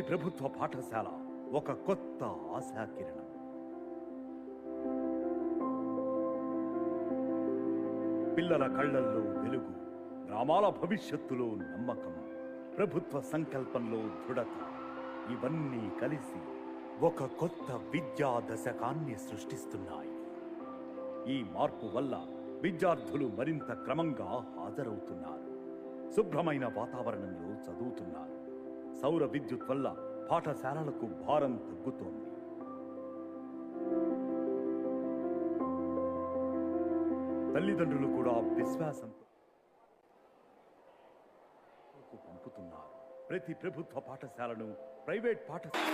ప్రభుత్వ పాఠశాల ఒక కొత్త ఆశాకిరణం. పిల్లల కళ్ళల్లో వెలుగు, గ్రామాల భవిష్యత్తులో నమ్మకం, ప్రభుత్వ సంకల్పంలో దృఢత, ఇవన్నీ కలిసి ఒక కొత్త విద్యా దశకాన్ని సృష్టిస్తున్నాయి. ఈ మార్పు వల్ల విద్యార్థులు మరింత క్రమంగా హాజరవుతున్నారు, శుభ్రమైన వాతావరణంలో చదువుతున్నారు. సౌర విద్యుత్ వల్ల పాఠశాలలకు భారం తగ్గుతోంది. తల్లిదండ్రులు కూడా విశ్వాసంతో పంపుతున్నారు. ప్రతి ప్రభుత్వ పాఠశాలను ప్రైవేట్ పాఠశాల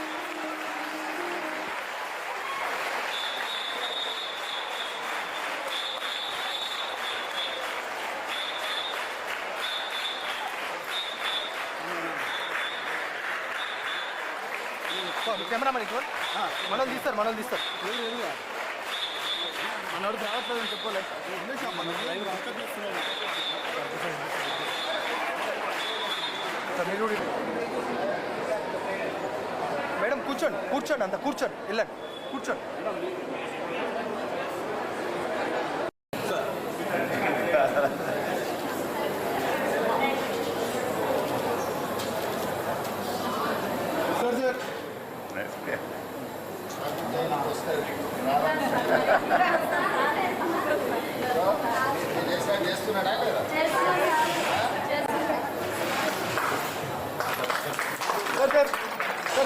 కెమెరా మనల్ని తీస్తారు మనోడు రావట్లేదని చెప్పలేదు. మేడం కూర్చోండి అంత కూర్చోండి, వెళ్ళండి కూర్చోండి.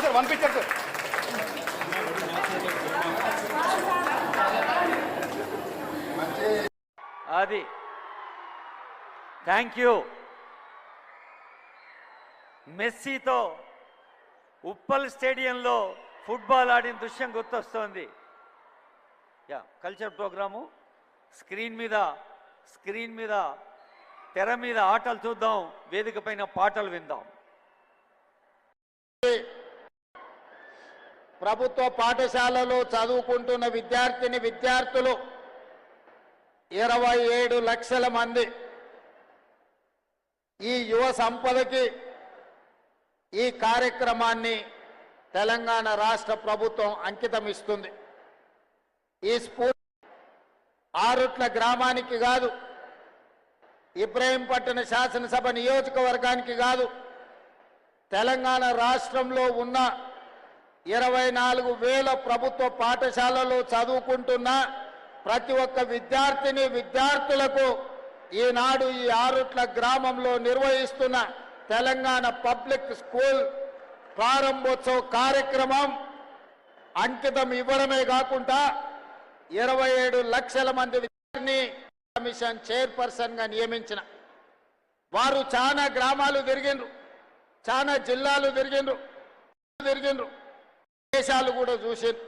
Sir one picture sir. అది థ్యాంక్ యూ. మెస్సీతో ఉప్పల్ స్టేడియంలో ఫుట్బాల్ ఆడిన దృశ్యం గుర్తొస్తోంది. కల్చర్ ప్రోగ్రాము స్క్రీన్ మీద తెర మీద ఆటలు చూద్దాం, వేదిక పైన పాటలు విందాం. ప్రభుత్వ పాఠశాలలో చదువుకుంటున్న విద్యార్థులు 27 లక్షల మంది. ఈ యువ సంపదకి ఈ కార్యక్రమాన్ని తెలంగాణ రాష్ట్ర ప్రభుత్వం అంకితం ఇస్తుంది. ఈ స్ఫూర్తి ఆరుట్ల గ్రామానికి కాదు, ఇబ్రహీంపట్నం శాసనసభ నియోజకవర్గానికి కాదు, తెలంగాణ రాష్ట్రంలో ఉన్న 24,000 ప్రభుత్వ పాఠశాలలో చదువుకుంటున్న ప్రతి ఒక్క విద్యార్థులకు ఈనాడు ఈ ఆరుట్ల గ్రామంలో నిర్వహిస్తున్న తెలంగాణ పబ్లిక్ స్కూల్ ప్రారంభోత్సవ కార్యక్రమం అంకితం ఇవ్వడమే కాకుండా 27 లక్షల మంది విద్యార్థిని కమిషన్ చైర్పర్సన్ గా నియమించిన వారు చాలా గ్రామాలు తిరిగిండ్రు, చాలా జిల్లాలు తిరిగిండ్రు, దేశాలు కూడా చూసిండ్రు.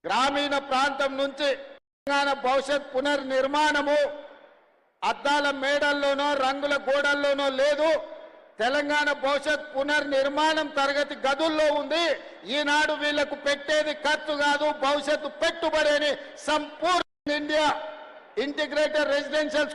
గ్రామీణ ప్రాంతం నుంచి తెలంగాణ భవిష్యత్ పునర్నిర్మాణము అద్దాల మేడల్లోనో రంగుల గోడల్లోనో లేదు. తెలంగాణ భవిష్యత్ పునర్నిర్మాణం తరగతి గదుల్లో ఉంది. ఈనాడు వీళ్లకు పెట్టేది ఖర్చు కాదు, భవిష్యత్తు పెట్టుబడి అని సంపూర్ణ ఇండియా ఇంటిగ్రేటెడ్ రెసిడెన్షియల్